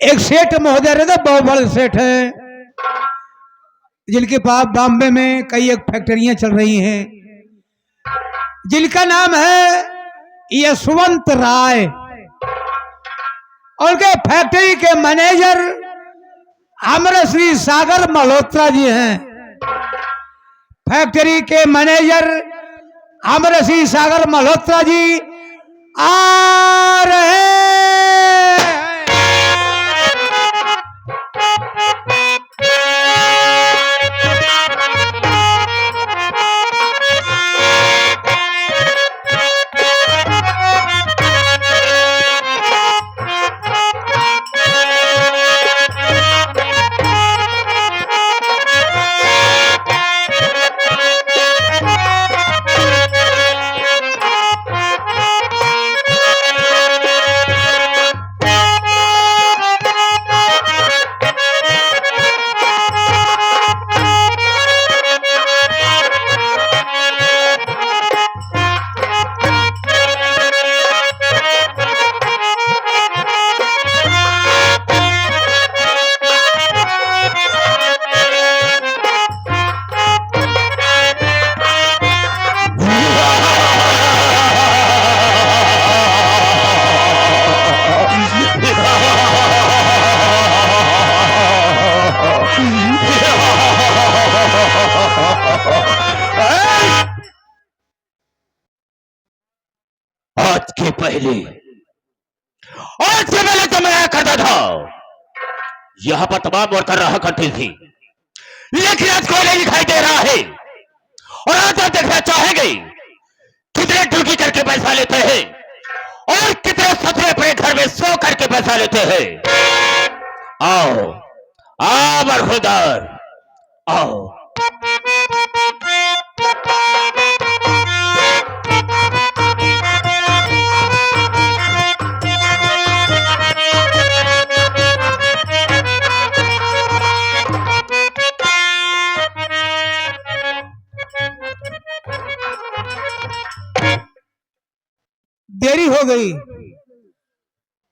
एक सेठ महोदय रहते, बहुत बड़े सेठ हैं, जिनके पास बॉम्बे में कई एक फैक्ट्रियां चल रही हैं, जिनका नाम है यशवंत राय। और के फैक्ट्री के मैनेजर अमरश्री सागर मल्होत्रा जी हैं। फैक्ट्री के मैनेजर अमरश्री सागर मल्होत्रा जी आ रहे हैं। आज से पहले तो मैं करता था, यहां पर तमाम वर्कर रहा करती थी, लेकिन आज कोई नहीं दिखाई दे रहा है। और आज आप देखना चाहेंगे कितने डुलकी करके पैसा लेते हैं और कितने सतरे अपने घर में सो करके पैसा लेते हैं। आओ आओ बरखुदार आओ। देरी हो गई,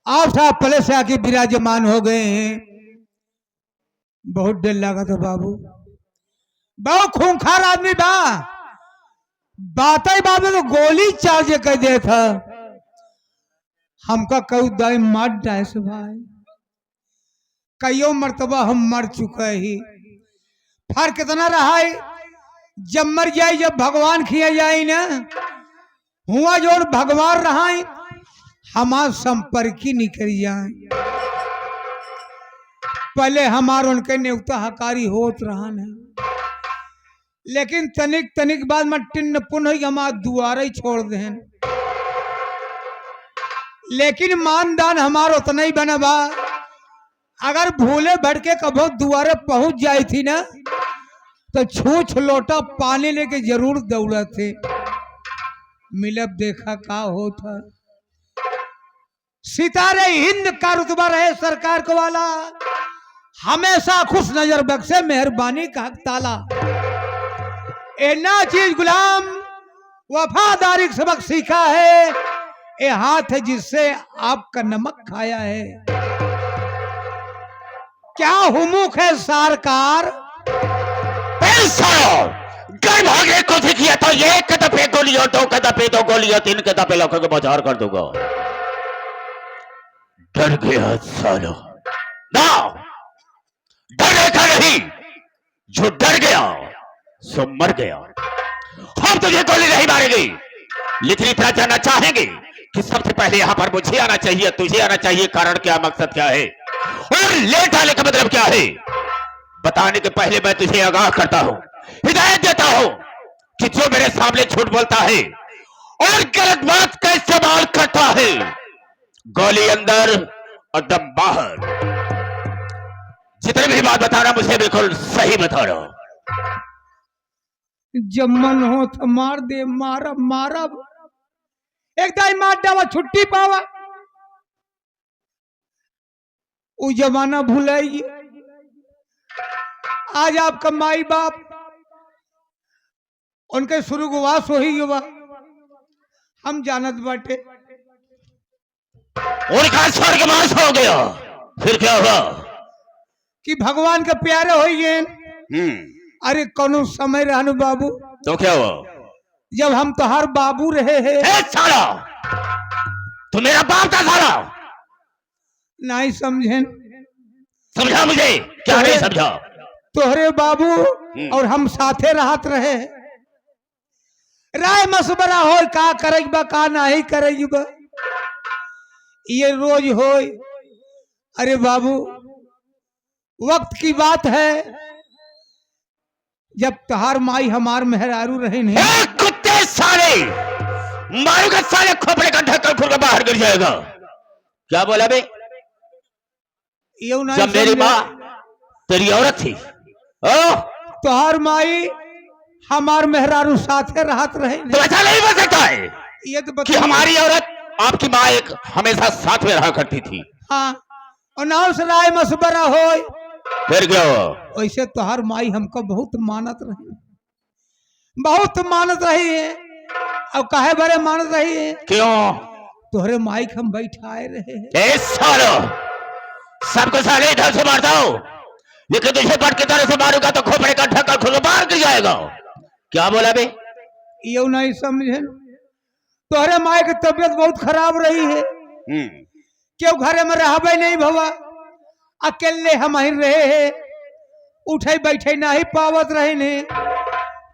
आप साहब पहले से आके विराजमान हो गए हैं। बहुत डर लगा था बाबू, बहुत खूंखार आदमी बा, बातें बाबू तो गोली चार्ज कर दे था। हमका कऊ दाई मार डाय से भाई, कईयों मर्तबा हम मर चुके ही। फर्क कितना रहा है, जब मर जाए जब भगवान खिया जाए ना, हुआ जो भगवान रहा हमार संपर्क ही निकल जाए। पहले हमार उनके न्योता हकारी होत रहा है, लेकिन तनिक तनिक बाद में टिन्न पुनः हमार दुआरे ही छोड़ दें। लेकिन मानदान हमार उतना ही बना बा, अगर भूले भटके कभो दुआरे पहुंच जाई थी ना, तो छूछ लोटा पानी लेके जरूर दौड़ा थे। मिलब देखा का होता, सितारे हिंद का रुतबा रहे सरकार को वाला, हमेशा खुश नजर बख्शे मेहरबानी का हक ताला। ना चीज गुलाम वफादारी का सबक सीखा है, ये हाथ है जिससे आपका नमक खाया है। क्या हुमुक है सरकार, घर भागने को किया तो एक कदम गोली और दो कदम दो गोली और तीन कदम लौके को बाजार कर दूंगा। डर गया सालो ना, डरने का नहीं, जो डर गया सो मर गया। हम तुझे गोली नहीं मारेंगे, लेकिन इतना जानना चाहेंगे कि सबसे पहले यहां पर मुझे आना चाहिए, तुझे आना चाहिए। कारण क्या, मकसद क्या है और ले डाले का मतलब क्या है, बताने के पहले मैं तुझे आगाह करता हूं, हिदायत देता हूं कि जो मेरे सामने झूठ बोलता है और गलत बात का इस्तेमाल करता है, गोली अंदर और दम बाहर। जितने भी बात बता रहा मुझे बिल्कुल सही बता रहा। जब मन हो तो मार दे, मारा मारा एक दाई मार डावा छुट्टी पावा। वो जमाना भूलाइए, आज आपका माई बाप उनके स्वर्गवास हो ही हुआ, हम जानत बाटे। उनका स्वर्गवास हो गया, फिर क्या हुआ? कि भगवान के प्यारे हो गए। अरे कोनो समय रहनु बाबू, तो क्या हुआ? जब हम तोहार बाबू रहे हैं। ए साला, तू मेरा बाप था साला। नहीं समझे? समझा मुझे? क्या नहीं समझा? तोहरे बाबू और हम साथे रहत रहे। राय मशवरा हो का करेग बा का नहीं करेग बा, ये रोज हो। अरे बाबू, वक्त की बात है जब तहार माई हमार मेहरारू रहे नहीं। ए कुत्ते साले, मारूंगा साले, खोपड़े का ढक्कन खुल के बाहर गिर जाएगा। क्या बोला बे? जब मेरी माँ तेरी औरत थी, तोहार माई हमार मेहरारू साथे रहत रहे। तो ऐसा नहीं हो सकता है ये तो कि हमारी औरत आपकी माँ एक हमेशा साथ में रहा करती थी। हाँ, और नाम से राय मशवरा हो। फिर क्या हुआ? वैसे तोहार माई हमको बहुत मानत रही, बहुत मानत रही है। अब काहे बारे मानत रही है? क्यों? तोहरे माई के हम बैठाए रहे। ए सालो, सबको साले इधर से मारता हूँ, लेकिन तुझे पट की तरह से मारूंगा तो खोपड़े का ढक्कन खुल के बाहर गिर जाएगा। क्या बोला बे? ये नहीं समझे? तोहरे माई की तबीयत बहुत खराब रही है। क्यों घरे में रहबे नहीं भवा, अकेले हम ही रहे हैं, उठे बैठे नहीं पावत रहे ने।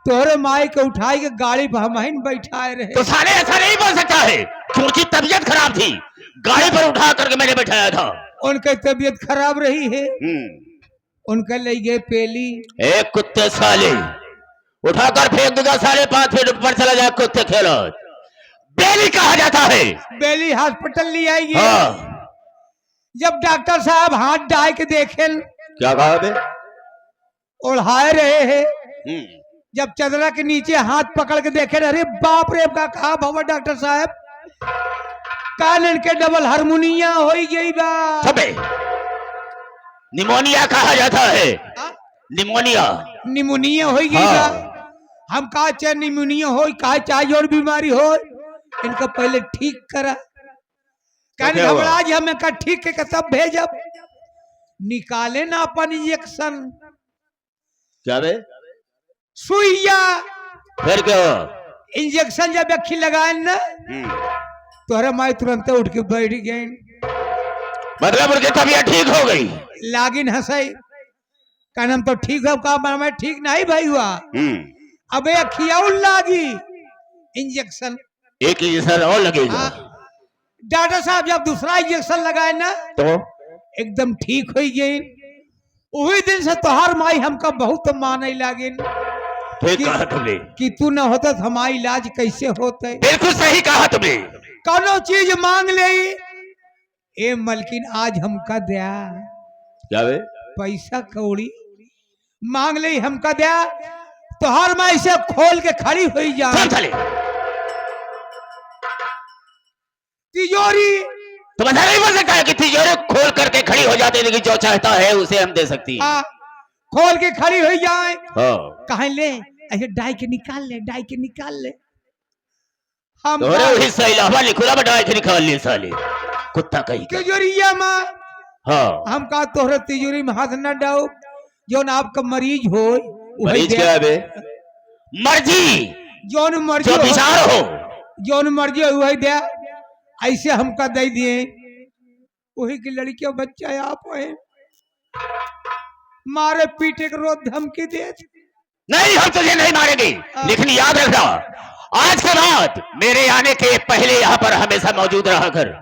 तोहरे माई के उठाई के गाड़ी पर हम ही बैठाए रहे। तो साले ऐसा नहीं बोल सकता है, क्योंकि तबीयत खराब थी, गाड़ी पर उठा करके मैंने बैठाया था। उनकी तबीयत खराब रही है, उनके ले गए पेली। एक कुत्ते साले, उठाकर फेंक देगा साले, 5 फीट ऊपर चला जाए कुत्ते खेलो। बेली कहा जाता है। बेली हॉस्पिटल ले आएगी। हाँ। जब डॉक्टर साहब हाथ डाल के देखे, क्या कहा बे? ओढ़ाए रहे हैं। जब चदरा के नीचे हाथ पकड़ के देखे, अरे बाप रे, का कहा बाबा डॉक्टर साहब, कान के डबल हारमोनिया हो गई बा। निमोनिया कहा जाता है। निमोनिया, निमोनिया हो गई बा। हम कहा चाहे निमोनिया हो, कहा चाहे और बीमारी हो, इनका पहले ठीक करा। कहने घबरा जी, हमें का ठीक के तब भेजब। निकाले ना अपन इंजेक्शन। क्या बे? सुइया। फिर क्या? इंजेक्शन जब अखी लगाए ना, तोहरे माई तुरंत उठ के बैठ गई। मतलब उनकी तबीयत ठीक हो गई। लागिन हंसई, कहना तो ठीक है, का मैं ठीक नहीं भाई हुआ। अबे अखियाउ लागी इंजेक्शन, एक इंजेक्शन और लगेगा। डॉक्टर साहब जब दूसरा इंजेक्शन लगाए ना, तो एकदम ठीक हो गई। वही दिन से तोहार माई हमका बहुत माने लागिन। ठीक कहा तुमने कि तू न होता तो हमारा इलाज कैसे होते। बिल्कुल सही कहा तुमने। कोनो चीज मांग ले, ए मलकिन आज हमका दया। क्या बे? पैसा कौड़ी मांग ले हमका दया, तो हर माई से खोल के खड़ी हुई जा। तिजोरी तुम ऐसा नहीं बोल सकता है कि तिजोरी खोल करके खड़ी हो जाती, लेकिन जो चाहता है उसे हम दे सकती है। खोल के खड़ी हो जाए। कहाँ ले ऐसे डाई के निकाल ले, डाई के निकाल ले। हम वही सही लावा लिखुला डाई के निकाल ले साले कुत्ता कहीं। तिजोरिया माँ, हाँ, हम कहा तोहरे तिजोरी में हाथ न डाओ, जो न आपका मरीज हो। मरीज क्या है बे? मर्जी, जोन मर्जी जो विचार हो, जोन मर्जी हो वही दे। ऐसे हमका दे दिए, वही की लड़कियों बच्चा आप है, मारे पीटे के रोज धमकी दे। नहीं, हम तुझे नहीं मारेंगे, लेकिन याद रखना, आज के बाद मेरे आने के पहले यहाँ पर हमेशा मौजूद रहा कर।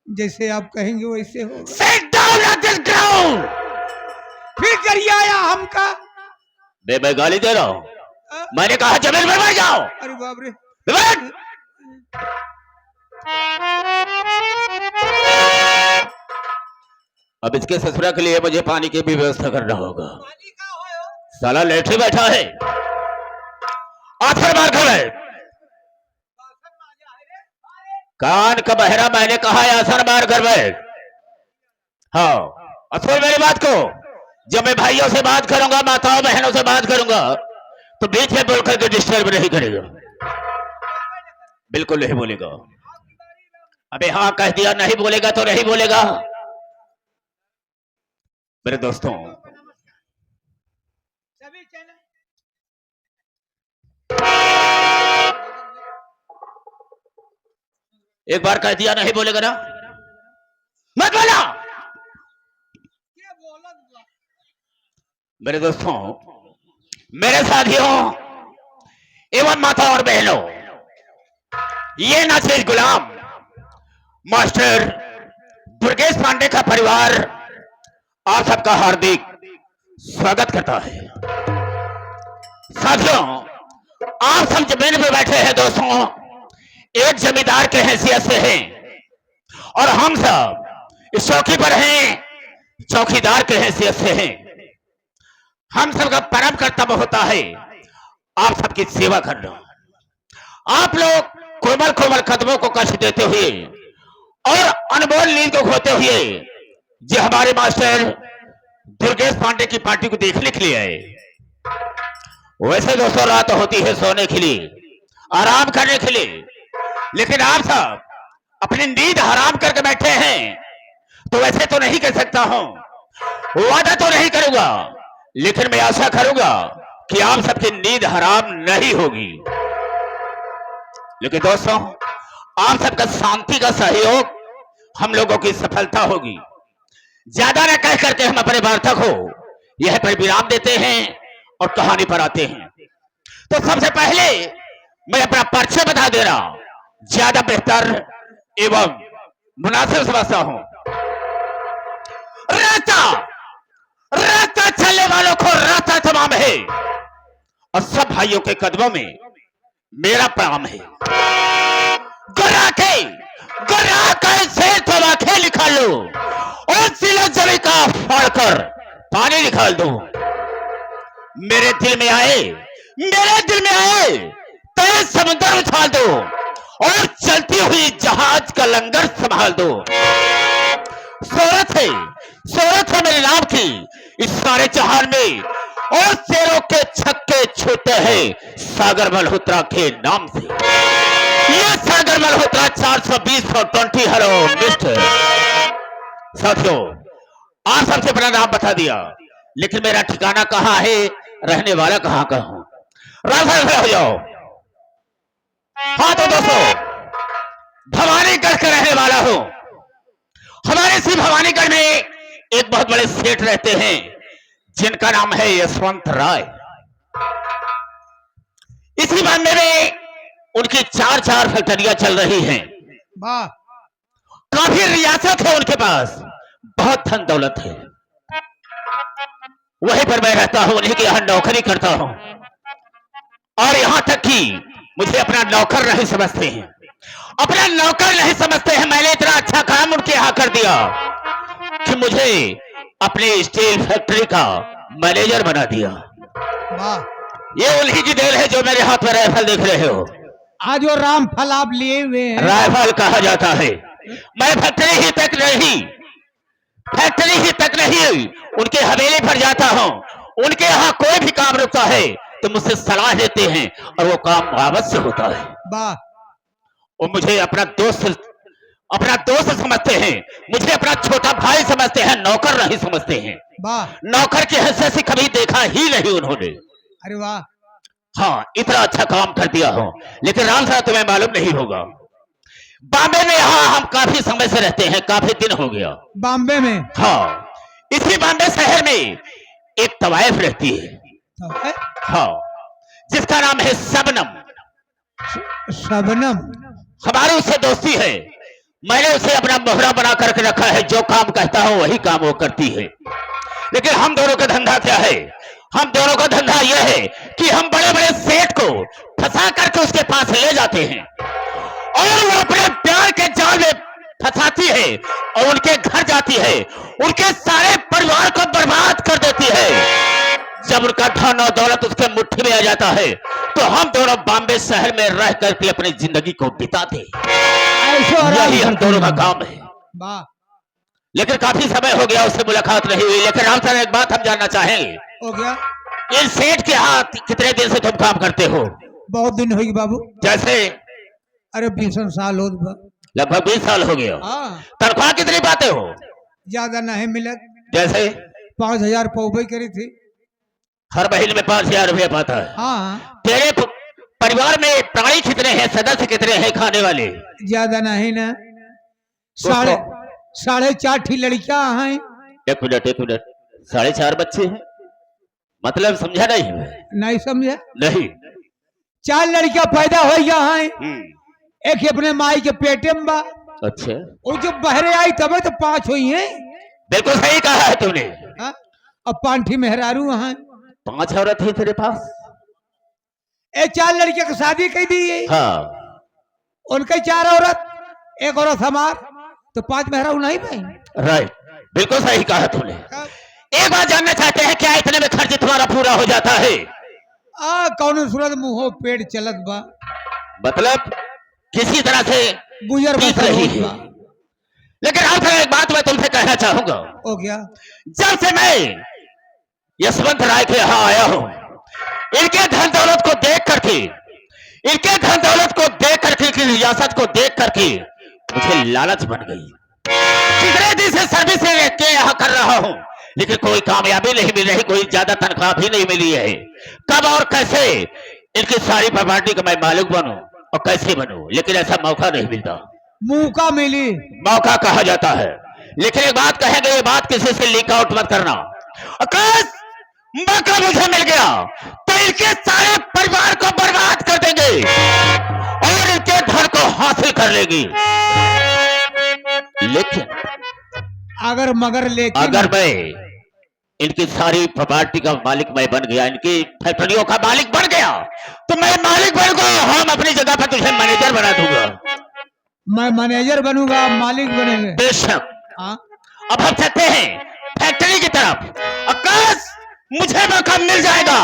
जैसे आप कहेंगे वैसे हो। Sit down at this ground। फिर करिए आया हमका। मैं गाली दे रहा हूँ, मैंने कहा जमीन में बैठ जाओ। अरे बाप रे, बैठ। अब इसके ससुरा के लिए मुझे पानी की भी व्यवस्था करना होगा। साला लेटे बैठा है, आथर मार खड़े, कान का बहरा, मैंने कहा है आसर मार कर बैठ। हाँ, असल मेरी बात को, जब मैं भाइयों से बात करूंगा, माताओं बहनों से बात करूंगा, तो बीच में बोल करके डिस्टर्ब नहीं करेगा, बिल्कुल नहीं बोलेगा। अबे हाँ कह दिया, नहीं बोलेगा तो नहीं बोलेगा। मेरे दोस्तों, सभी चैनल एक बार कह दिया नहीं बोलेगा ना, मत बोला। क्या बोला हुआ? मेरे दोस्तों, मेरे साथियों एवं माता और बहनों, ये नाचेज गुलाम मास्टर दुर्गेश पांडे का परिवार आप सबका हार्दिक स्वागत करता है। साथियों, आप सब जमीन पर बैठे हैं दोस्तों, एक जमींदार के हैसियत से हैं और हम सब इस चौकी पर हैं चौकीदार के हैसियत से हैं। हम सबका परम कर्तव्य होता है आप सबकी सेवा करना। आप लोग कोमल कोमल कदमों को कष्ट देते हुए और अनमोल नींद को खोते हुए जो हमारे मास्टर दुर्गेश पांडे की पार्टी को देखने के लिए आए। वैसे दोस्तों रात होती है सोने के लिए, आराम करने के लिए, लेकिन आप सब अपनी नींद हराम करके बैठे हैं। तो वैसे तो नहीं कर सकता हूं, वादा तो नहीं करूंगा, लेकिन मैं आशा करूंगा कि आप सबकी नींद हराम नहीं होगी। लेकिन दोस्तों, आप सबका शांति का सहयोग हम लोगों की सफलता होगी। ज्यादा न कह करके हम अपने वार्ता को यह पर विराम देते हैं और कहानी पर आते हैं। तो सबसे पहले मैं अपना परिचय बता दे रहा हूं, ज्यादा बेहतर एवं मुनासिब समझता हूं। रास्ता रास्ता चलने वालों को रास्ता तमाम है और सब भाइयों के कदमों में मेरा प्रणाम है। गुरा के से तबाखे निकाल लो और सिला जमी का फाड़कर पानी निकाल दो। मेरे दिल में आए तेज समुद्र उछाल दो और चलती हुई जहाज का लंगर संभाल दो। शोहरत है मेरे नाम की इस सारे जहान में और शेरों के छक्के छूटे हैं सागर मल्होत्रा के नाम से। ये सागर मल्होत्रा 420 और 20 हेलो मिस्टर। साथियों, आप सबसे अपना नाम बता दिया, लेकिन मेरा ठिकाना कहाँ है, रहने वाला कहाँ का हूं, रास्ता हो जाओ। हाँ तो दोस्तों, भवानीगढ़ का रहने वाला हूं। हमारे श्री भवानीगढ़ में एक बहुत बड़े सेठ रहते हैं जिनका नाम है यशवंत राय। इसी बंदे में उनकी 4 फैक्ट्रियां चल रही हैं। वाह, काफी रियासत है उनके पास, बहुत धन दौलत है। वहीं पर मैं रहता हूं, उन्हीं के यहां नौकरी करता हूं और यहां तक कि मुझे अपना नौकर नहीं समझते हैं, अपना नौकर नहीं समझते हैं। मैंने इतना अच्छा काम उनके यहां कर दिया कि मुझे अपने स्टील फैक्ट्री का मैनेजर बना दिया। वाह, ये उन्हीं की देन है जो मेरे हाथ में राइफल देख रहे हो। आज वो राम फल आप लिए हुए हैं। राइफल कहा जाता है। मैं फैक्ट्री ही तक नहीं उनके हवेली पर जाता हूं। उनके यहाँ कोई भी काम रुकता है तो मुझसे सलाह देते हैं और वो काम अवश्य होता है। वाह, वो मुझे अपना दोस्त समझते हैं, मुझे अपना छोटा भाई समझते हैं, नौकर नहीं समझते हैं। वाह, नौकर की हैसियत से कभी देखा ही नहीं उन्होंने। अरे वाह, हाँ, इतना अच्छा काम कर दिया हो। लेकिन राम साहब तुम्हें मालूम नहीं होगा, बॉम्बे में यहाँ हम काफी समय से रहते हैं, काफी दिन हो गया। बॉम्बे में? हाँ, इसी बॉम्बे शहर में एक तवाइफ रहती है। तो है? हाँ, जिसका नाम है शबनम। शबनम? हमारी उससे दोस्ती है। मैंने उसे अपना मोहरा बना करके रखा है, जो काम कहता हूं वही काम वो करती है। लेकिन हम दोनों का धंधा क्या है? हम दोनों का धंधा यह है कि हम बड़े बड़े सेठ को फंसा करके उसके पास ले जाते हैं और वो अपने प्यार के जाल में फंसाती है और उनके घर जाती है, उनके सारे परिवार को बर्बाद कर देती है। जब उनका धन और दौलत उसके मुट्ठी में आ जाता है तो हम दोनों बॉम्बे शहर में रह करके अपनी जिंदगी को बिताते हैं। यही हम दोनों का काम है। वाह, लेकिन काफी समय हो गया, उससे मुलाकात नहीं हुई। लेकिन राम साहब, एक बात हम जानना चाहेंगे, हो गया? इन सेठ के हाथ कितने दिन से तुम काम करते हो? बहुत दिन होगी बाबू। जैसे? अरे 20 साल हो गए। लगभग 20 साल हो गया। हाँ। तनख्वाह कितनी पाते हो? ज्यादा नहीं मिले। जैसे? 5,000 पौबे करी थी। हर महीने में 5,000 रुपया पाता है। हाँ, तेरे परिवार में प्राणी कितने हैं, सदस्य कितने हैं खाने वाले? ज्यादा नहीं ना, तो 4.5 ठी लड़कियां हैं। एक मिनट 4.5 बच्चे हैं, मतलब समझा नहीं मैं? नहीं समझे? नहीं। 4 लड़कियां पैदा हो गया हैं, हम्म। एक अपने माई के पेटे में बा, अच्छा, और जब बहरे आई तब तो 5 हुई हैं। बिल्कुल सही कहा है तूने। हाँ? अब 5 ठी मेहरारू हैं। 5 औरत है तेरे पास? 4 लड़कियों की शादी कर दी है। हाँ। उनके 4 औरत, 1 औरत हमार, तो 5 मेहरारू नहीं भाई। राइट, बिल्कुल सही कहा तूने। एक बात जानना चाहते हैं, क्या इतने में खर्च तुम्हारा पूरा हो जाता है? कौन सूरत मुंह पेट चलत बा, मतलब किसी तरह से गुजर बीत बसर रही होत है। बा। लेकिन आखिर एक बात मैं तुमसे कहना चाहूंगा। हो गया? जब से मैं यशवंत राय के यहाँ आया हूँ, इनके धन दौलत को देख करके, इनके धन दौलत को देख करके, इनकी रियासत को देख करके मुझे लालच बन गई। कितने दिन से सर्विस के यहाँ कर रहा हूँ, लेकिन कोई कामयाबी नहीं मिल रही, कोई ज्यादा तनख्वाह भी नहीं मिली है। कब और कैसे इनकी सारी प्रॉपर्टी का मैं मालिक बनूं और कैसे बनूं, लेकिन ऐसा मौका नहीं मिलता। मौका मिली, मौका कहा जाता है, लेकिन एक बात कहेंगे, ये बात किसी से लीक आउट मत करना। अकाश मौका मुझे मिल गया तो इनके सारे परिवार को बर्बाद कर देंगे और इनके धन को हासिल कर लेगी। लेकिन अगर मैं इनकी सारी प्रॉपर्टी का मालिक मैं बन गया, इनकी फैक्ट्रियों का मालिक बन गया, तो मैं मालिक बन गया, हम अपनी जगह पर तुझे मैनेजर बना दूंगा। मैं मैनेजर बनूंगा, मालिक बनेंगे। बेशक। हाँ? अब हम चलते हैं फैक्ट्री की तरफ। आकाश मुझे मौका मिल जाएगा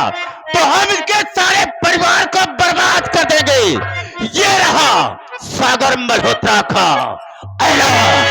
तो हम इनके सारे परिवार को बर्बाद कर देंगे। ये रहा सागर मल्होत्रा का ऐलान।